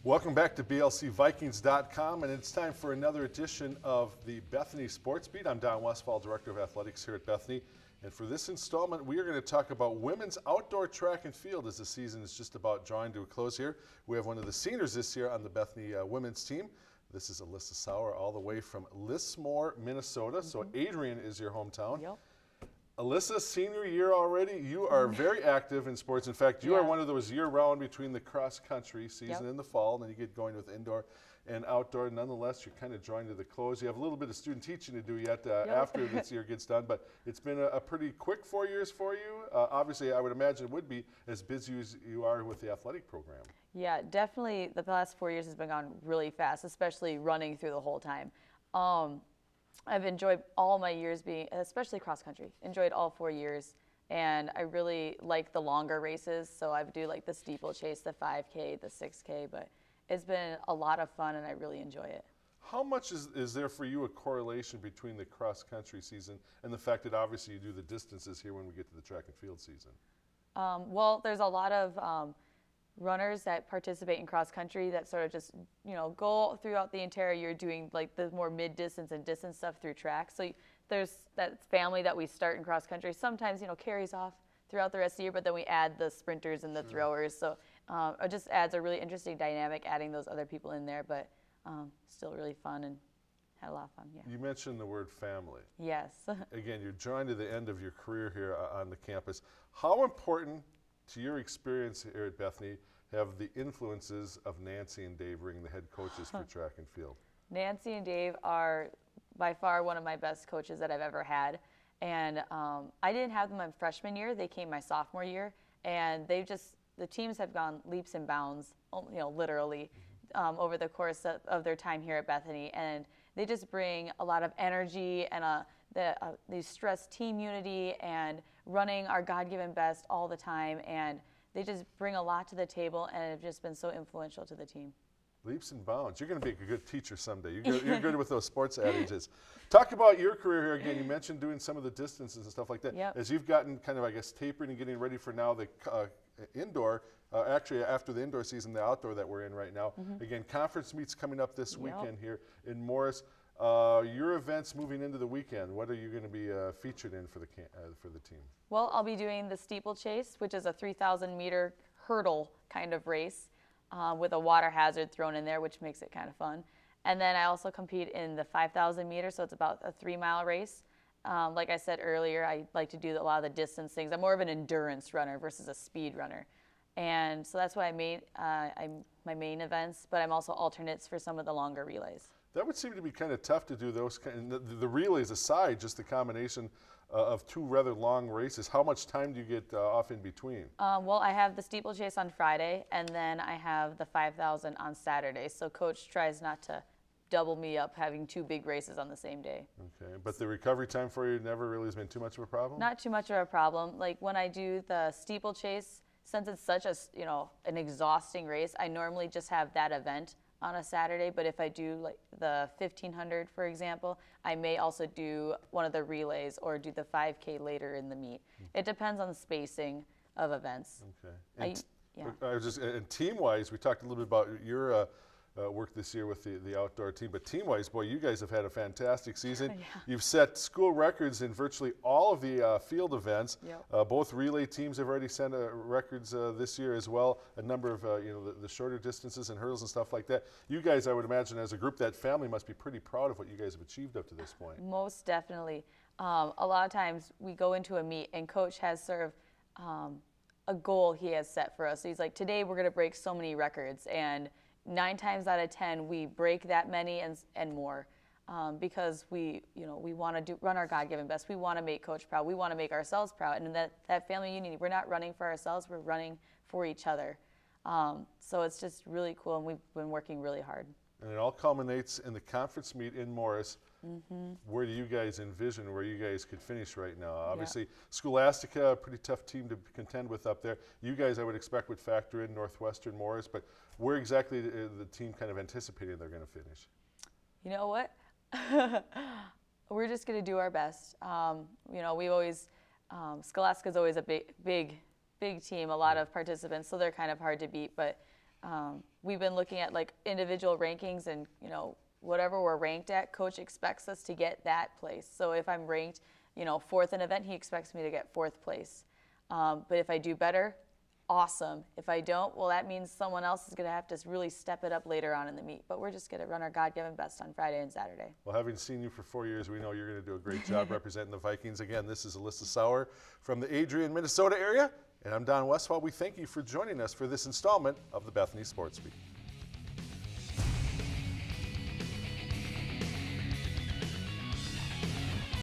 Welcome back to BLCVikings.com, and it's time for another edition of the Bethany Sports Beat. I'm Don Westphal, Director of Athletics here at Bethany, and for this installment, we are going to talk about women's outdoor track and field as the season is just about drawing to a close here. We have one of the seniors this year on the Bethany women's team. This is Alissa Sauer, all the way from Lismore, Minnesota. So Adrian is your hometown. Yep. Alissa, senior year already. You are very active in sports. In fact, you are one of those year-round between the cross-country season in the fall, and then you get going with indoor and outdoor. Nonetheless, you're kind of drawing to the close. You have a little bit of student teaching to do yet after this year gets done, but it's been a pretty quick 4 years for you. Obviously, I would imagine it would be as busy as you are with the athletic program. Yeah, definitely the past 4 years has been gone really fast, especially running through the whole time. I've enjoyed all my years being, especially cross country, enjoyed all 4 years. And I really like the longer races. So I do like the steeplechase, the 5K, the 6K, but it's been a lot of fun and I really enjoy it. How much is there for you a correlation between the cross country season and the fact that obviously you do the distances here when we get to the track and field season? Well, there's a lot of runners that participate in cross country that sort of just, go throughout the entire year doing like the more mid distance and distance stuff through track. So there's that family that we start in cross country. Sometimes, carries off throughout the rest of the year, but then we add the sprinters and the throwers. So it just adds a really interesting dynamic adding those other people in there, but still really fun and had a lot of fun, yeah. You mentioned the word family. Yes. Again, you're drawing to the end of your career here on the campus. How important to your experience here at Bethany have the influences of Nancy and Dave Ring, the head coaches for track and field? Nancy and Dave are by far one of my best coaches that I've ever had. And I didn't have them my freshman year. They came my sophomore year. And the teams have gone leaps and bounds, literally, over the course of their time here at Bethany. And they just bring a lot of energy and they stress team unity and running our God-given best all the time, and they just bring a lot to the table and have just been so influential to the team. Leaps and bounds. You're going to be a good teacher someday. You're good with those sports adages. Talk about your career here again. You mentioned doing some of the distances and stuff like that. Yep. As you've gotten kind of, I guess, tapering and getting ready for now the indoor, actually after the indoor season, the outdoor that we're in right now. Again, conference meets coming up this weekend here in Morris. Your events moving into the weekend, what are you going to be featured in for the team? Well, I'll be doing the steeplechase, which is a 3,000-meter hurdle kind of race with a water hazard thrown in there, which makes it kind of fun. And then I also compete in the 5,000 meters, so it's about a 3-mile race. Like I said earlier, I like to do a lot of the distance things. I'm more of an endurance runner versus a speed runner. And so that's why I'm my main events, but I'm also alternates for some of the longer relays. That would seem to be kind of tough to do those the relays aside, just the combination of two rather long races. How much time do you get off in between? Well, I have the steeplechase on Friday, and then I have the 5,000 on Saturday. So Coach tries not to double me up having two big races on the same day. Okay, but the recovery time for you never really has been too much of a problem? Not too much of a problem. Like when I do the steeplechase, since it's such a an exhausting race, I normally just have that event on a Saturday, but if I do like the 1,500, for example, I may also do one of the relays or do the 5K later in the meet. It depends on the spacing of events. Okay. And team-wise, we talked a little bit about your work this year with the outdoor team, but team-wise, boy, you guys have had a fantastic season. You've set school records in virtually all of the field events. Both relay teams have already set records this year as well. A number of the shorter distances and hurdles and stuff like that. You guys, I would imagine, as a group, that family must be pretty proud of what you guys have achieved up to this point. Most definitely. A lot of times we go into a meet and Coach has sort of a goal he has set for us. So he's like, today we're going to break so many records, and 9 times out of 10 we break that many and more because we want to run our God-given best. We want to make Coach proud. We want to make ourselves proud. And that family unity, we're not running for ourselves, we're running for each other. So it's just really cool, and we've been working really hard. And it all culminates in the conference meet in Morris. Where do you guys envision where you guys could finish right now? Obviously, Scholastica, a pretty tough team to contend with up there. You guys, I would expect, would factor in Northwestern, Morris, but where exactly is the team kind of anticipating they're going to finish? You know what? We're just going to do our best. We've always, Scholastica's always a big team, a lot of participants, so they're kind of hard to beat, but we've been looking at like individual rankings, and you know, whatever we're ranked at, coach expects us to get that place. So if I'm ranked, you know, 4th in event, he expects me to get 4th place. But if I do better, awesome. If I don't, well, that means someone else is going to have to really step it up later on in the meet. But we're just going to run our God-given best on Friday and Saturday. Well, having seen you for 4 years, we know you're going to do a great job representing the Vikings. Again, this is Alissa Sauer from the Adrian, Minnesota area, and I'm Don Westphal. We thank you for joining us for this installment of the Bethany Sports Beat.